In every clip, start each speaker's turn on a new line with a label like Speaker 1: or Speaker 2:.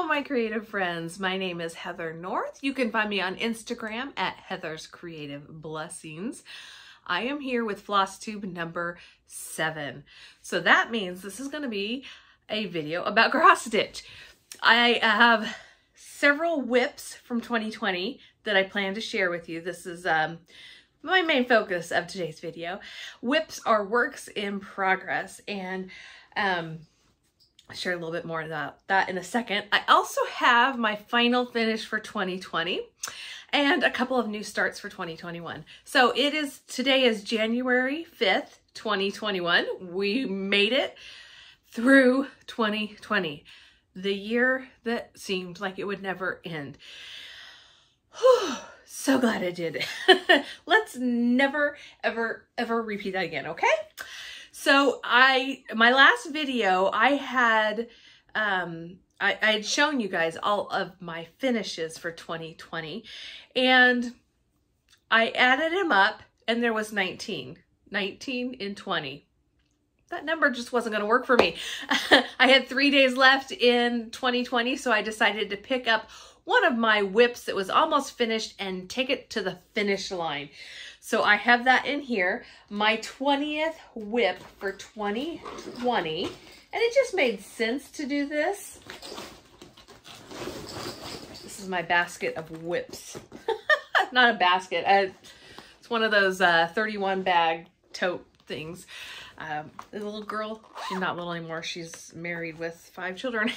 Speaker 1: Hello, my creative friends. My name is Heather North. You can find me on Instagram at Heather's Creative Blessings. I am here with Flosstube number 7. So that means this is going to be a video about cross stitch. I have several WIPs from 2020 that I plan to share with you. This is my main focus of today's video. WIPs are works in progress, and I'll share a little bit more about that in a second. I also have my final finish for 2020 and a couple of new starts for 2021. So today is January 5th, 2021. We made it through 2020, the year that seemed like it would never end. Whew, so glad I did it. Let's never, ever, ever repeat that again, okay? So my last video, I had shown you guys all of my finishes for 2020, and I added them up, and there was 19 in 20. That number just wasn't going to work for me. I had 3 days left in 2020, so I decided to pick up one of my WIPs that was almost finished and take it to the finish line. So I have that in here, my 20th WIP for 2020, and it just made sense to do this. This is my basket of WIPs. Not a basket, it's one of those 31 bag tote things. The little girl, she's not little anymore, she's married with 5 children.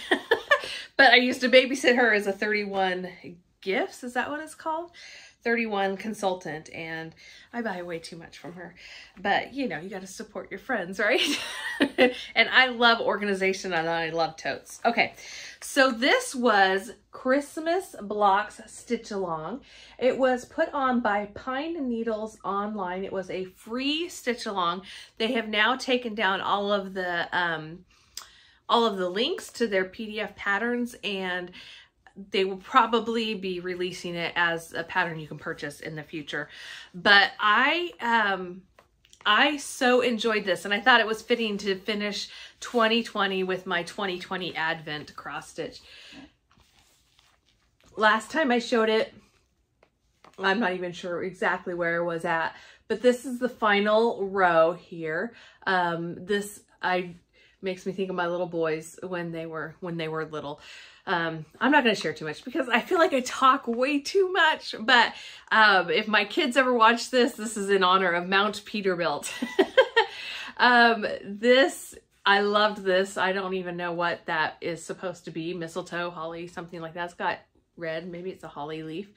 Speaker 1: But I used to babysit her as a 31 gifts, is that what it's called? 31 consultant, and I buy way too much from her. But you know, you got to support your friends, right? And I love organization and I love totes. Okay, so this was Christmas Blocks Stitch Along. It was put on by Pine Needles online. It was a free stitch along. They have now taken down all of the links to their PDF patterns, and they will probably be releasing it as a pattern you can purchase in the future. But I so enjoyed this, and I thought it was fitting to finish 2020 with my 2020 Advent cross stitch. Last time I showed it, I'm not even sure exactly where I was at, but this is the final row here. This makes me think of my little boys when they were little. I'm not going to share too much because I feel like I talk way too much, but if my kids ever watch this is in honor of Mount Peterbilt. I loved this. I don't even know what that is supposed to be. Mistletoe, holly, something like that. It's got red. Maybe it's a holly leaf.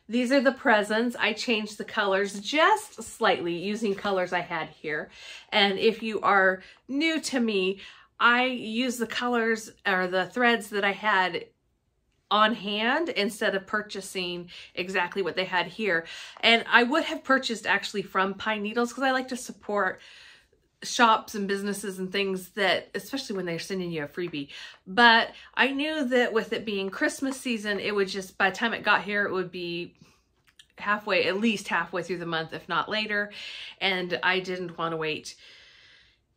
Speaker 1: These are the presents. I changed the colors just slightly using colors I had here. And if you are new to me, I use the colors or the threads that I had on hand instead of purchasing exactly what they had here. And I would have purchased actually from Pine Needles because I like to support shops and businesses and things that, especially when they're sending you a freebie. But I knew that with it being Christmas season, it would just, by the time it got here, it would be at least halfway through the month, if not later. And I didn't want to wait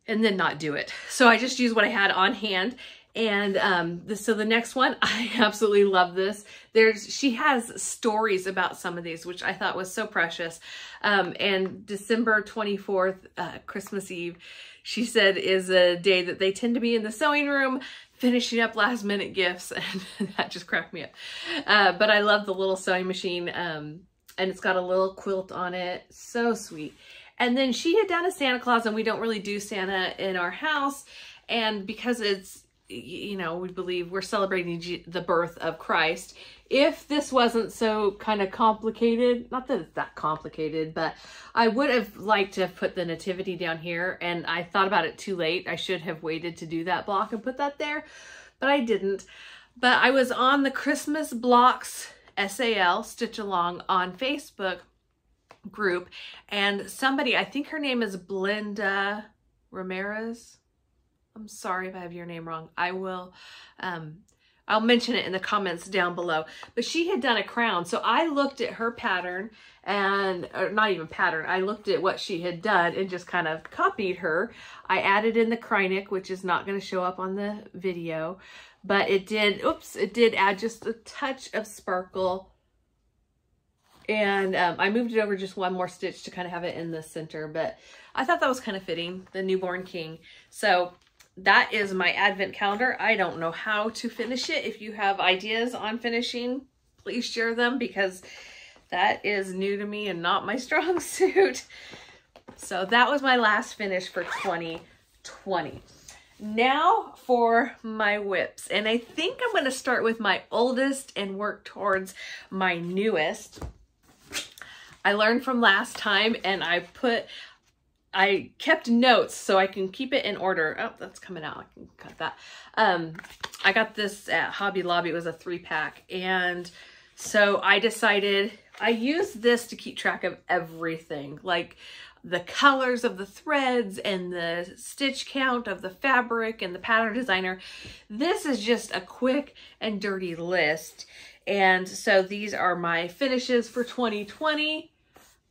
Speaker 1: and then not do it. So I just used what I had on hand. And so the next one, I absolutely love this. She has stories about some of these, which I thought was so precious. And December 24th, Christmas Eve, she said, is a day that they tend to be in the sewing room finishing up last minute gifts. And that just cracked me up. But I love the little sewing machine. And it's got a little quilt on it. So sweet. And then she had done a Santa Claus, and we don't really do Santa in our house. And because it's, you know, we believe we're celebrating the birth of Christ. If this wasn't so kind of complicated, not that it's that complicated, but I would have liked to have put the nativity down here, and I thought about it too late. I should have waited to do that block and put that there, but I didn't. But I was on the Christmas Blocks SAL Stitch Along on Facebook group, and somebody, I think her name is Blenda Rameriz. I'm sorry if I have your name wrong. I will I'll mention it in the comments down below. But she had done a crown. So I looked at her pattern and, or not even pattern, I looked at what she had done and just kind of copied her. I added in the Krynic, which is not going to show up on the video, but it did, oops, it did add just a touch of sparkle. And I moved it over just one more stitch to kind of have it in the center, but I thought that was kind of fitting, the newborn king. So that is my advent calendar. I don't know how to finish it. If you have ideas on finishing, please share them, because that is new to me and not my strong suit. So that was my last finish for 2020. Now for my WIPs. And I think I'm going to start with my oldest and work towards my newest. I learned from last time, and I kept notes so I can keep it in order. Oh, that's coming out. I can cut that. I got this at Hobby Lobby. It was a 3-pack. And so I decided I used this to keep track of everything, like the colors of the threads and the stitch count of the fabric and the pattern designer. This is just a quick and dirty list. And so these are my finishes for 2020.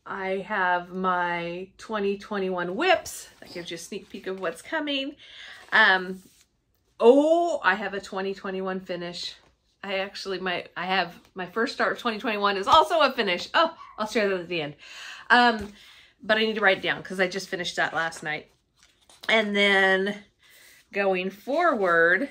Speaker 1: I have my 2021 WIPs. That gives you a sneak peek of what's coming. Oh, I have a 2021 finish. I have my first start of 2021 is also a finish. Oh, I'll share that at the end. But I need to write it down because I just finished that last night. And then going forward,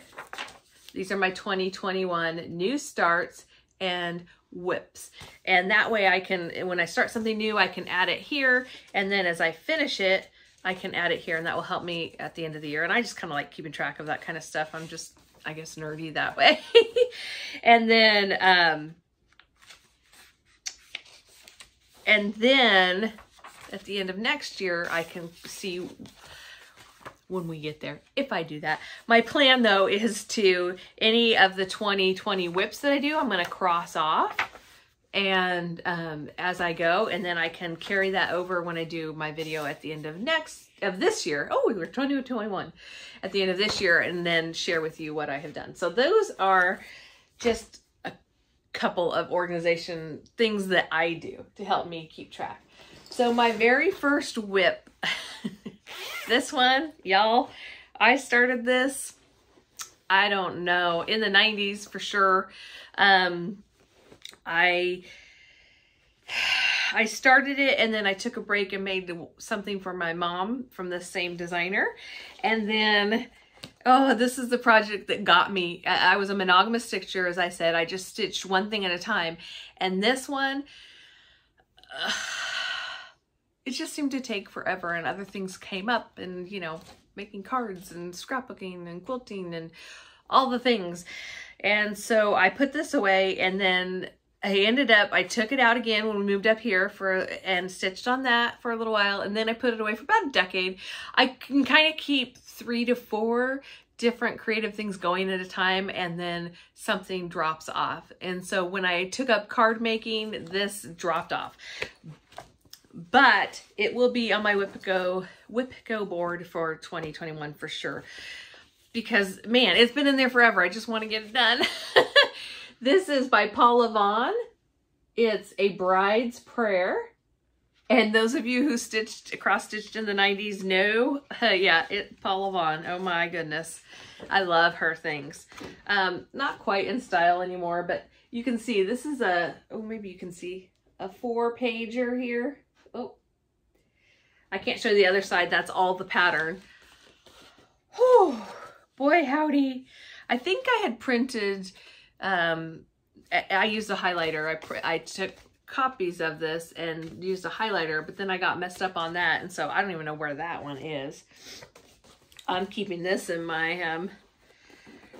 Speaker 1: these are my 2021 new starts and WIPs. And that way I can, when I start something new, I can add it here. And then as I finish it, I can add it here, and that will help me at the end of the year. And I just kind of like keeping track of that kind of stuff. I'm just, I guess, nerdy that way. And then at the end of next year, I can see when we get there, if I do that. My plan though is to, any of the 2020 WIPs that I do, I'm going to cross off and as I go, and then I can carry that over when I do my video at the end of this year. Oh, we were 2021 at the end of this year, and then share with you what I have done. So those are just a couple of organization things that I do to help me keep track. So my very first WIP, this one, y'all, I started this, I don't know, in the 90s for sure. I started it, and then I took a break and made something for my mom from the same designer. And then, oh, this is the project that got me. I was a monogamous stitcher, as I said. I just stitched one thing at a time. And this one, it just seemed to take forever, and other things came up, and, you know, making cards and scrapbooking and quilting and all the things. And so I put this away, and then I took it out again when we moved up here and stitched on that for a little while. And then I put it away for about a decade. I can kind of keep 3 to 4 different creative things going at a time, and then something drops off. And so when I took up card making, this dropped off. But it will be on my WIPGO board for 2021 for sure. Because, man, it's been in there forever. I just want to get it done. This is by Paula Vaughn. It's A Bride's Prayer. And those of you who cross-stitched in the 90s know, yeah, Paula Vaughn. Oh my goodness. I love her things. Not quite in style anymore, but you can see this is maybe you can see a 4-pager here. Oh, I can't show the other side. That's all the pattern. Whew, boy, howdy. I think I had printed, I used a highlighter. I took copies of this and used a highlighter, but then I got messed up on that. And so I don't even know where that one is. I'm keeping this in my,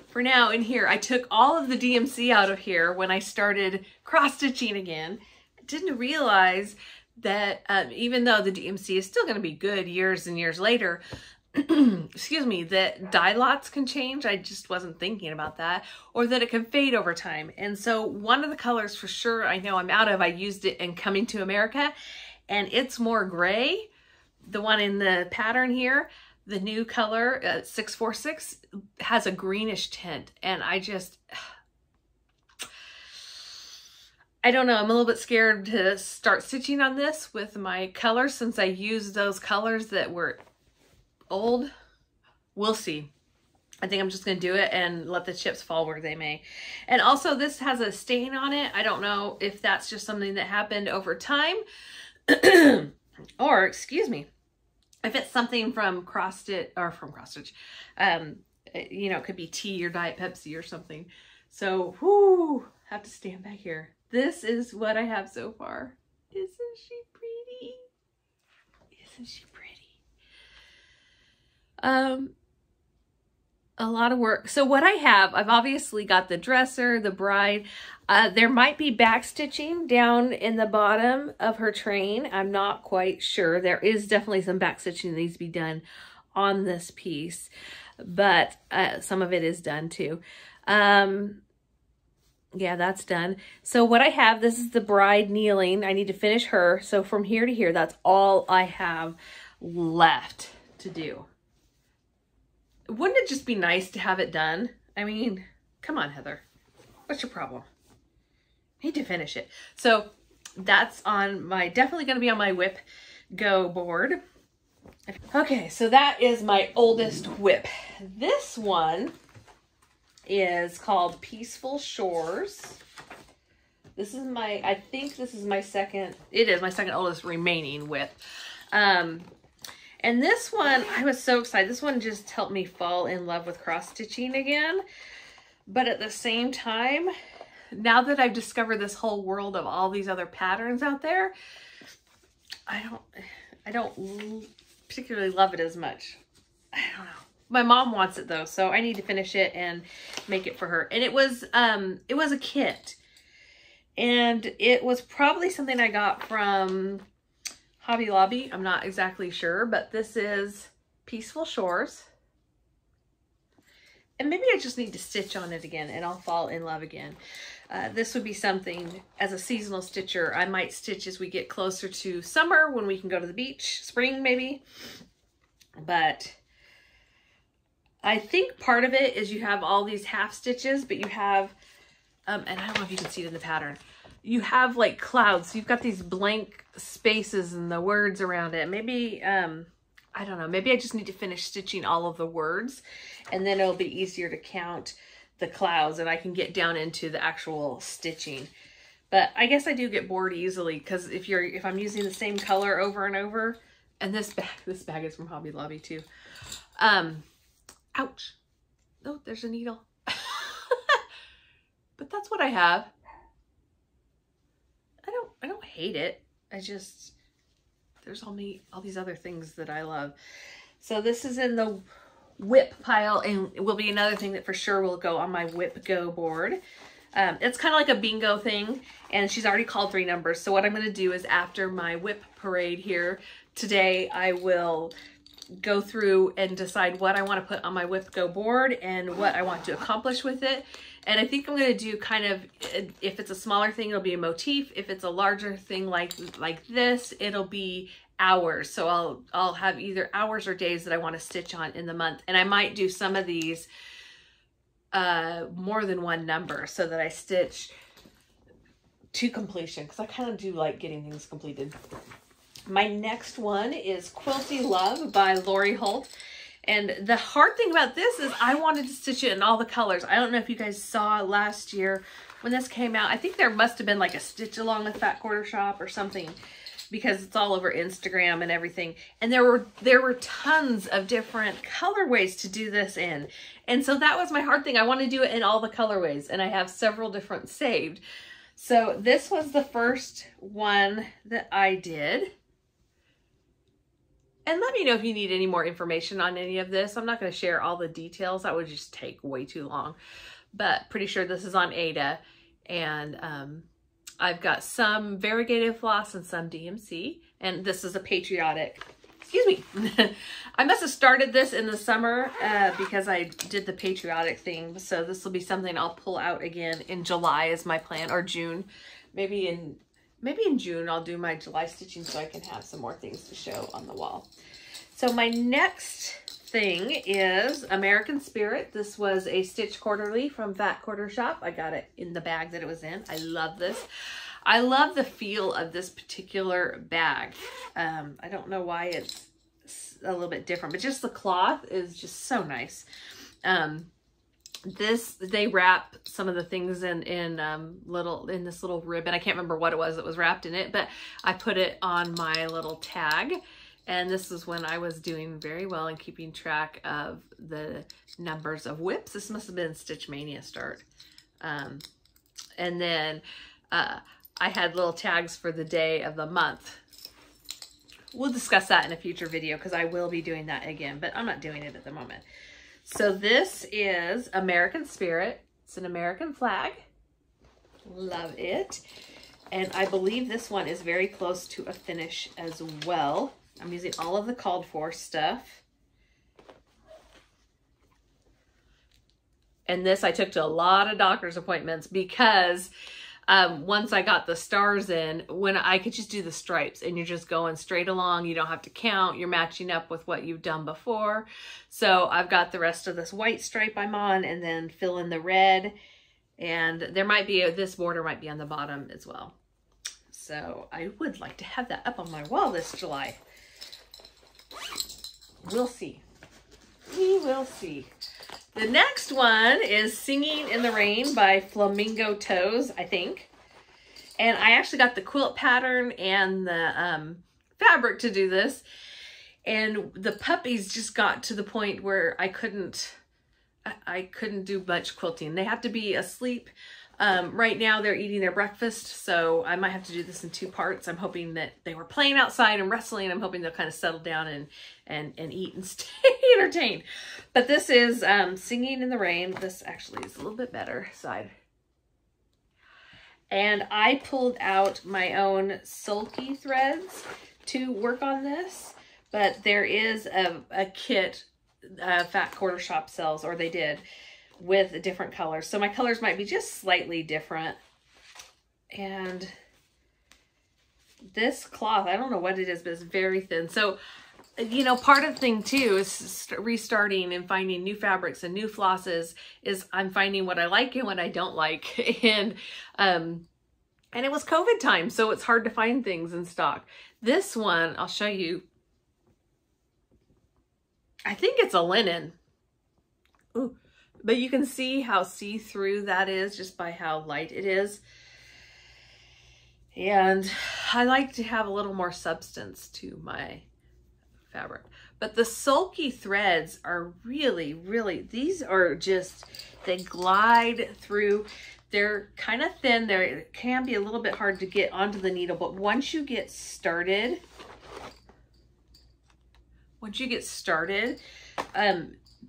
Speaker 1: for now in here. I took all of the DMC out of here when I started cross-stitching again. I didn't realize that even though the DMC is still going to be good years and years later, excuse me, that dye lots can change. I just wasn't thinking about that. Or that it can fade over time. And so one of the colors for sure I know I'm out of, I used it in Coming to America, and it's more gray. The one in the pattern here, the new color, 646, has a greenish tint. And I don't know, I'm a little bit scared to start stitching on this with my colors since I used those colors that were old. We'll see. I think I'm just going to do it and let the chips fall where they may. And also this has a stain on it. I don't know if that's just something that happened over time or, excuse me, if it's something from cross stitch or from cross stitch, you know, it could be tea or Diet Pepsi or something. So, whoo, have to stand back here. This is what I have so far. Isn't she pretty? Isn't she pretty? A lot of work. So what I have, I've obviously got the dresser, the bride. There might be back stitching down in the bottom of her train. I'm not quite sure. There is definitely some back stitching that needs to be done on this piece, but some of it is done too. Yeah, that's done. So what I have, this is the bride kneeling. I need to finish her. So from here to here, that's all I have left to do. Wouldn't it just be nice to have it done? I mean, come on, Heather. What's your problem? Need to finish it. So that's on my, definitely going to be on my WIPGO board. Okay, so that is my oldest WIP. This one is called Peaceful Shores. This is my, I think this is my second, it is my second oldest remaining WIP. And this one, I was so excited. This one just helped me fall in love with cross stitching again. But at the same time, now that I've discovered this whole world of all these other patterns out there, I don't particularly love it as much. I don't know. My mom wants it though, so I need to finish it and make it for her. And it was a kit. And it was probably something I got from Hobby Lobby. I'm not exactly sure, but this is Peaceful Shores. And maybe I just need to stitch on it again and I'll fall in love again. This would be something, as a seasonal stitcher, I might stitch as we get closer to summer when we can go to the beach, spring maybe. But I think part of it is you have all these half stitches, but you have, and I don't know if you can see it in the pattern, you have like clouds. So you've got these blank spaces and the words around it. Maybe, I don't know, maybe I just need to finish stitching all of the words and then it'll be easier to count the clouds and I can get down into the actual stitching. But I guess I do get bored easily because if I'm using the same color over and over, and this bag is from Hobby Lobby too. Ouch. Oh, there's a needle. But that's what I have. I don't hate it. I just, there's all these other things that I love. So this is in the WIP pile and it will be another thing that for sure will go on my WIPGO board. It's kind of like a bingo thing and she's already called 3 numbers. So what I'm going to do is after my WIP parade here today, I will go through and decide what I want to put on my WIPGO board and what I want to accomplish with it. And I think I'm going to do kind of, if it's a smaller thing, it'll be a motif. If it's a larger thing like this, it'll be hours. So I'll have either hours or days that I want to stitch on in the month. And I might do some of these more than one number so that I stitch to completion because I kind of do like getting things completed. My next one is Quilty Love by Lori Holt. And the hard thing about this is I wanted to stitch it in all the colors. I don't know if you guys saw last year when this came out. I think there must have been like a stitch along with Fat Quarter Shop or something because it's all over Instagram and everything. And there were tons of different colorways to do this in. And so that was my hard thing. I want to do it in all the colorways and I have several different saved. So this was the first one that I did. And let me know if you need any more information on any of this. I'm not going to share all the details. That would just take way too long. But pretty sure this is on Ada. And I've got some variegated floss and some DMC. And this is a patriotic. Excuse me. I must have started this in the summer because I did the patriotic thing. So this will be something I'll pull out again in July is my plan. Or June. Maybe in June I'll do my July stitching so I can have some more things to show on the wall. So my next thing is American Spirit. This was a Stitch Quarterly from Fat Quarter Shop. I got it in the bag that it was in. I love this. I love the feel of this particular bag. I don't know why it's a little bit different, but just the cloth is just so nice. They wrap some of the things in this little ribbon. I can't remember what it was that was wrapped in it, but I put it on my little tag. And this is when I was doing very well in keeping track of the numbers of WIPs. This must have been Stitch Mania start. And then I had little tags for the day of the month. We'll discuss that in a future video because I will be doing that again, but I'm not doing it at the moment. So this is American Spirit. It's an American flag. Love it. And I believe this one is very close to a finish as well. I'm using all of the called for stuff. And this I took to a lot of doctor's appointments because once I got the stars in, when I could just do the stripes and you're just going straight along, you don't have to count, you're matching up with what you've done before. So I've got the rest of this white stripe I'm on and then fill in the red. And there might be, this border might be on the bottom as well. So I would like to have that up on my wall this July. We'll see. We will see. The next one is Singing in the Rain by Flamingo Toes, I think. And I actually got the quilt pattern and the fabric to do this. And the puppies just got to the point where I couldn't do much quilting. They have to be asleep. Right now they're eating their breakfast, so I might have to do this in 2 parts. I'm hoping that they were playing outside and wrestling. I'm hoping they'll kind of settle down and eat and stay entertained. But this is Singing in the Rain. This actually is a little bit better side. And I pulled out my own sulky threads to work on this, but there is a kit Fat Quarter Shop sells, or they did, with different colors. So my colors might be just slightly different. And this cloth, I don't know what it is, but it's very thin. So, you know, part of the thing too is restarting and finding new fabrics and new flosses is I'm finding what I like and what I don't like. And it was COVID time, so it's hard to find things in stock. This one, I'll show you. I think it's a linen. Ooh. But you can see how see-through that is just by how light it is. And I like to have a little more substance to my fabric. But the sulky threads are really, really, these are just, they glide through. They're kind of thin. They can be a little bit hard to get onto the needle, but once you get started,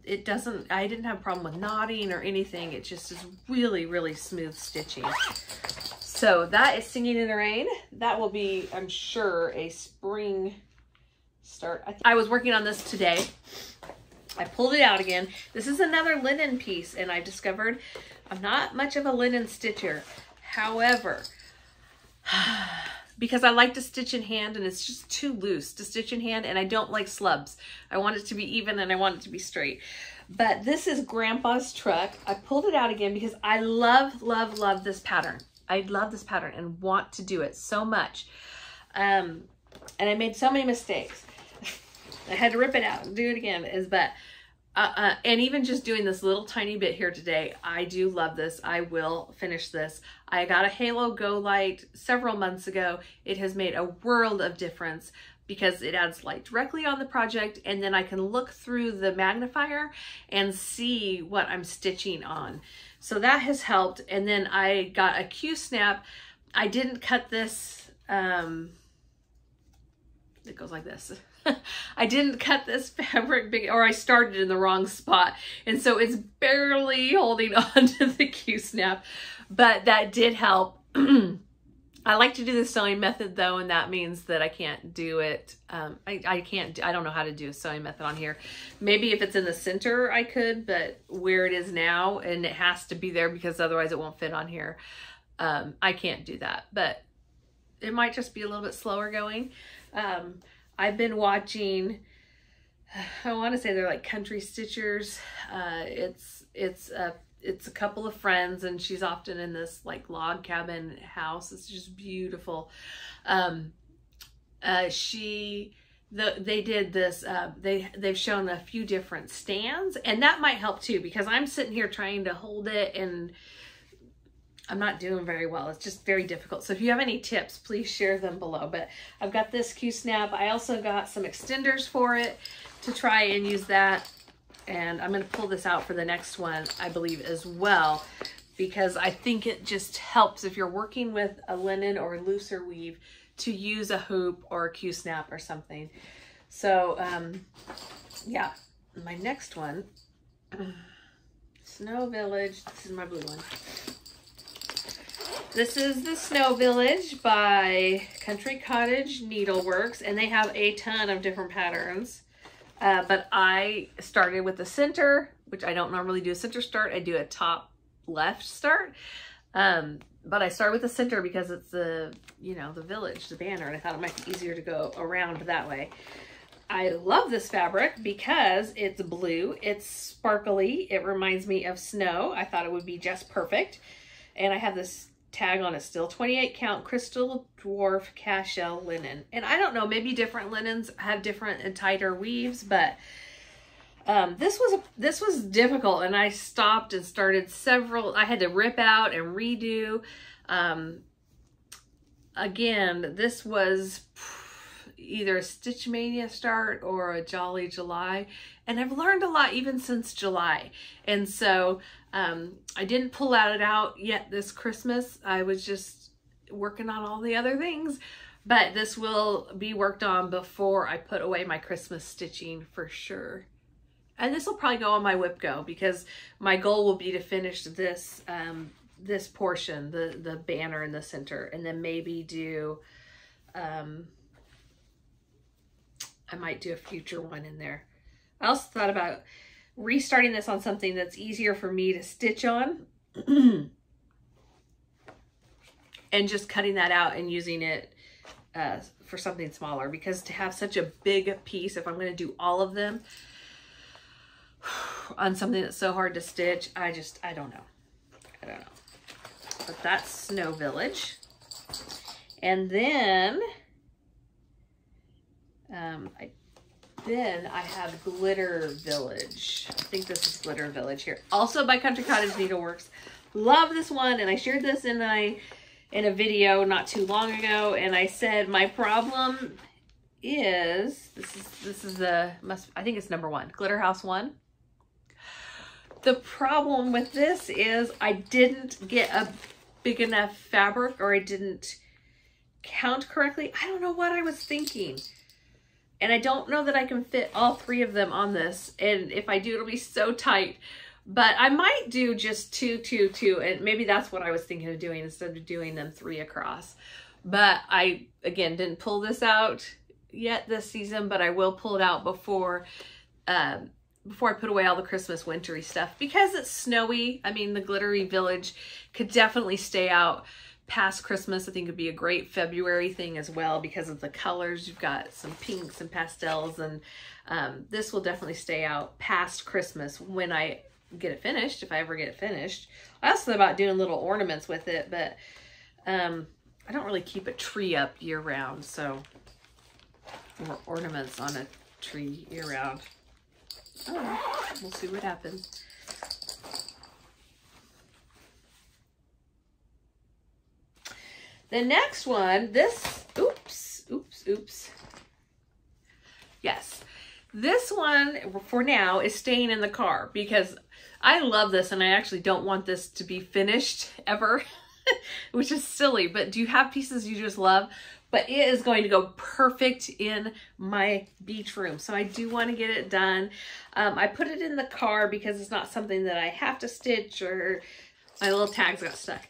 Speaker 1: it doesn't, I didn't have a problem with knotting or anything. It just is really, really smooth stitching. So that is Singing in the Rain. That will be, I'm sure, a spring start. I was working on this today. I pulled it out again. This is another linen piece, and I discovered I'm not much of a linen stitcher. However, because I like to stitch in hand and it's just too loose to stitch in hand, and I don't like slubs. I want it to be even and I want it to be straight. But this is Grandpa's Truck. I pulled it out again because I love, love, love this pattern. I love this pattern and want to do it so much. And I made so many mistakes. I had to rip it out and do it again. And even just doing this little tiny bit here today, I do love this. I will finish this. I got a Halo Go Light several months ago. It has made a world of difference because it adds light directly on the project, and then I can look through the magnifier and see what I'm stitching on. So that has helped. And then I got a Q-snap. I didn't cut this. It goes like this. I didn't cut this fabric big, or I started in the wrong spot. And so it's barely holding on to the Q-snap, but that did help. I like to do the sewing method though, and that means that I can't do it. I don't know how to do a sewing method on here. Maybe if it's in the center I could, but where it is now, and it has to be there because otherwise it won't fit on here. I can't do that, but it might just be a little bit slower going. I've been watching, I want to say they're like country stitchers. It's it's a couple of friends, and she's often in this like log cabin house. It's just beautiful. They did this, they've shown a few different stands, and that might help too, because I'm sitting here trying to hold it and I'm not doing very well. It's just very difficult. So if you have any tips, please share them below. But I've got this Q-snap. I also got some extenders for it to try and use that. And I'm going to pull this out for the next one, I believe, as well, because I think it just helps if you're working with a linen or looser weave to use a hoop or a Q-snap or something. So, yeah, my next one, Snow Village. This is my blue one. This is the Snow Village by Country Cottage Needleworks, and they have a ton of different patterns. But I started with the center, which I don't normally do a center start. I do a top left start. But I started with the center because it's the, you know, the village, the banner, and I thought it might be easier to go around that way. I love this fabric because it's blue, it's sparkly, it reminds me of snow. I thought it would be just perfect. And I have this tag on it still, 28 count crystal dwarf cashel linen. And I don't know, maybe different linens have different and tighter weaves, but this was difficult, and I stopped and started several. I had to rip out and redo. Again, this was either a Stitch Mania start or a Jolly July, and I've learned a lot even since July. And so I didn't pull it out yet this Christmas. I was just working on all the other things, but this will be worked on before I put away my Christmas stitching for sure. And this will probably go on my WIPGO, because my goal will be to finish this this portion, the banner in the center, and then maybe do, I might do a future one in there. I also thought about restarting this on something that's easier for me to stitch on and just cutting that out and using it for something smaller, because to have such a big piece, if I'm going to do all of them on something that's so hard to stitch, I don't know. But that's Snow Village. And then I have Glitter Village. I think this is Glitter Village here, also by Country Cottage Needleworks. Love this one, and I shared this in a video not too long ago, and I said my problem is this is the I think it's number 1, Glitter House 1. The problem with this is I didn't get a big enough fabric, or I didn't count correctly. I don't know what I was thinking. And I don't know that I can fit all 3 of them on this. And if I do, it'll be so tight. But I might do just 2, 2, 2. And maybe that's what I was thinking of doing instead of doing them 3 across. But I, again, didn't pull this out yet this season, but I will pull it out before I put away all the Christmas wintry stuff, because it's snowy. I mean, the Glittery Village could definitely stay out past Christmas. I think it'd be a great February thing as well, because of the colors. You've got some pinks and pastels, and this will definitely stay out past Christmas when I get it finished, if I ever get it finished. I also thought about doing little ornaments with it, but I don't really keep a tree up year round, so or ornaments on a tree year round. Oh, we'll see what happens. The next one, this, oops. Yes, this one for now is staying in the car, because I love this and I actually don't want this to be finished ever, which is silly, but do you have pieces you just love? But it is going to go perfect in my beach room. So I do want to get it done. I put it in the car because it's not something that I have to stitch, or my little tags got stuck.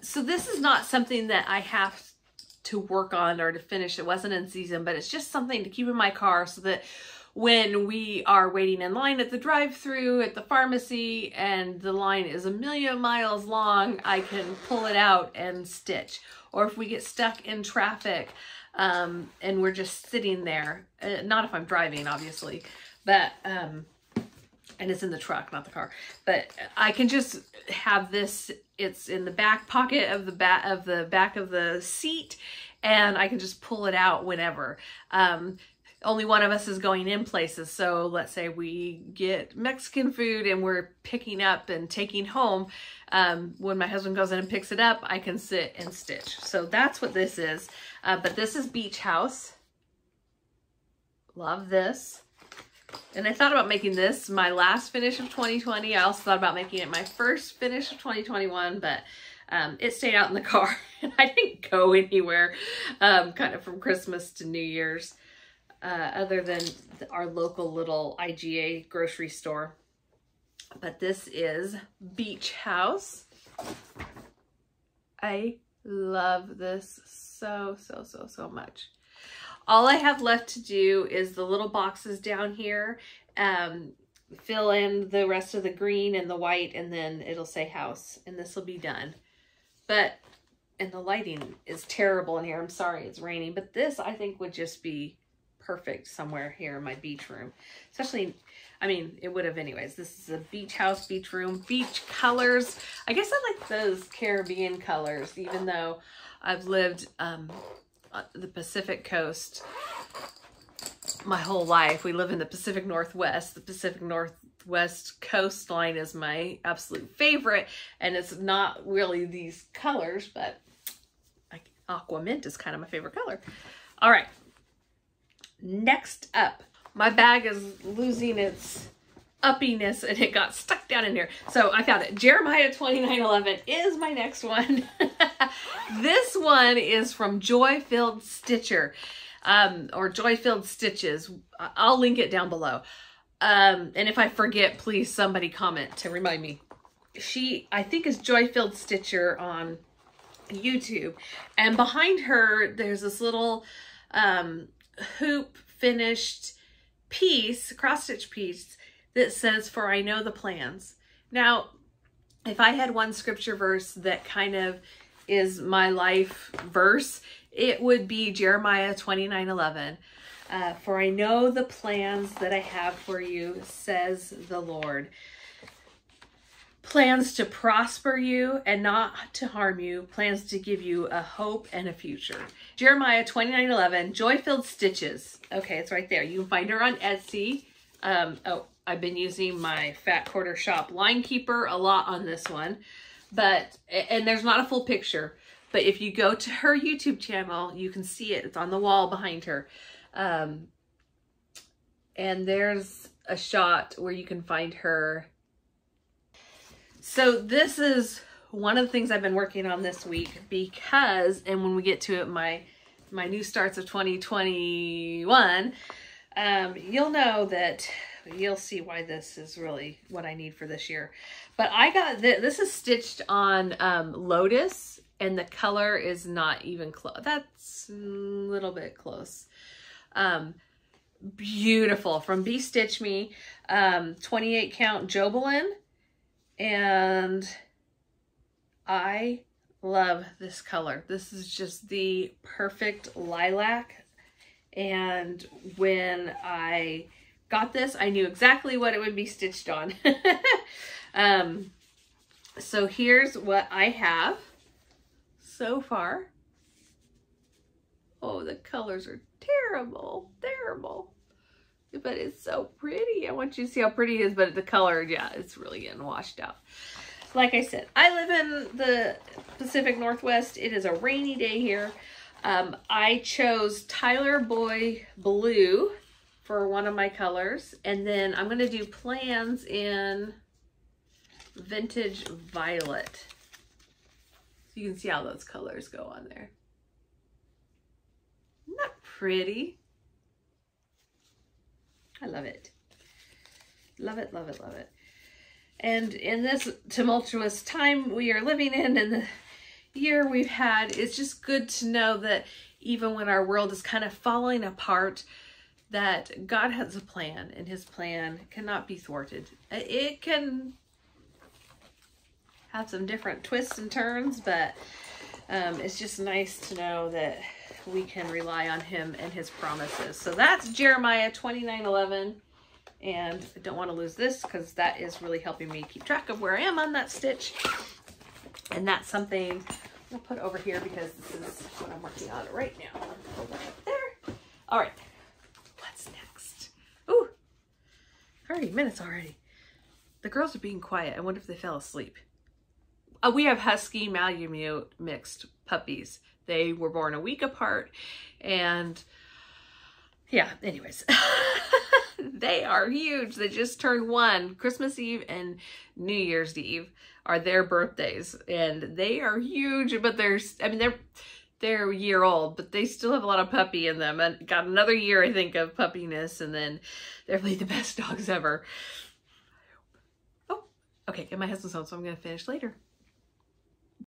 Speaker 1: So this is not something that I have to work on or to finish. It wasn't in season, but it's just something to keep in my car so that when we are waiting in line at the drive-thru at the pharmacy and the line is 1,000,000 miles long, I can pull it out and stitch. Or if we get stuck in traffic and we're just sitting there, not if I'm driving, obviously, but and it's in the truck, not the car. But I can just have this, it's in the back pocket of the back of the seat, and I can just pull it out whenever. Only one of us is going in places. So let's say we get Mexican food and we're picking up and taking home. When my husband goes in and picks it up, I can sit and stitch. So that's what this is. But this is Beach House. Love this. And I thought about making this my last finish of 2020. I also thought about making it my first finish of 2021, but it stayed out in the car and I didn't go anywhere kind of from Christmas to New Year's. Other than our local little IGA grocery store. But this is Beach House. I love this so much. All I have left to do is the little boxes down here, fill in the rest of the green and the white, and then it'll say house, and this will be done. And the lighting is terrible in here. I'm sorry, it's raining, but this I think would just be perfect somewhere here in my beach room. Especially, I mean, it would have anyways. This is a beach house, beach room, beach colors. I guess I like those Caribbean colors, even though I've lived on the Pacific coast my whole life. We live in the Pacific Northwest. The Pacific Northwest coastline is my absolute favorite, and it's not really these colors, but aqua mint is kind of my favorite color. All right. Next up, my bag is losing its uppiness and it got stuck down in here. So I found it. Jeremiah 29:11 is my next one. This one is from Joy Filled Stitcher, or Joy Filled Stitches. I'll link it down below. And if I forget, please somebody comment to remind me. She, I think, is Joy Filled Stitcher on YouTube. And behind her, there's this little hoop finished piece, cross stitch piece, that says, "For I know the plans." Now, if I had one scripture verse that kind of is my life verse, it would be Jeremiah 29:11. For I know the plans that I have for you, says the Lord. Plans to prosper you and not to harm you. Plans to give you a hope and a future. Jeremiah 29:11, Joy Filled Stitches. Okay, it's right there. You can find her on Etsy. Oh, I've been using my Fat Quarter Shop line keeper a lot on this one. And there's not a full picture. But if you go to her YouTube channel, you can see it. It's on the wall behind her. And there's a shot where you can find her. So this is one of the things I've been working on this week because, and when we get to it, my new starts of 2021, you'll know that, you'll see why this is really what I need for this year. But I got this is stitched on Lotus, and the color is not even close. That's a little bit close. Beautiful, from Be Stitch Me, 28 count Jobelin. And I love this color. This is just the perfect lilac. And when I got this, I knew exactly what it would be stitched on. So here's what I have so far. Oh, the colors are terrible, terrible. But it's so pretty. I want you to see how pretty it is, but the color, yeah, it's really getting washed out. Like I said, I live in the Pacific Northwest. It is a rainy day here. I chose Tyler Boy Blue for one of my colors, and then I'm going to do plans in Vintage Violet. So you can see how those colors go on there. Isn't that pretty? I love it. Love it, love it, love it. And in this tumultuous time we are living in, and the year we've had, it's just good to know that even when our world is kind of falling apart, that God has a plan, and his plan cannot be thwarted. It can have some different twists and turns, but it's just nice to know that we can rely on him and his promises. So that's Jeremiah 29:11. And I don't want to lose this because that is really helping me keep track of where I am on that stitch. And that's something I'll put over here because this is what I'm working on right now. There. All right. What's next? Ooh, 30 minutes already. The girls are being quiet. I wonder if they fell asleep. We have Husky Malamute mixed puppies. They were born a week apart, and yeah, anyways. They are huge. They just turned 1. Christmas Eve and New Year's Eve are their birthdays, and they are huge, but they're a year old, but they still have a lot of puppy in them, and got another year, I think, of puppiness, and then they're really the best dogs ever. Oh, okay, and my husband's home, so I'm gonna finish later.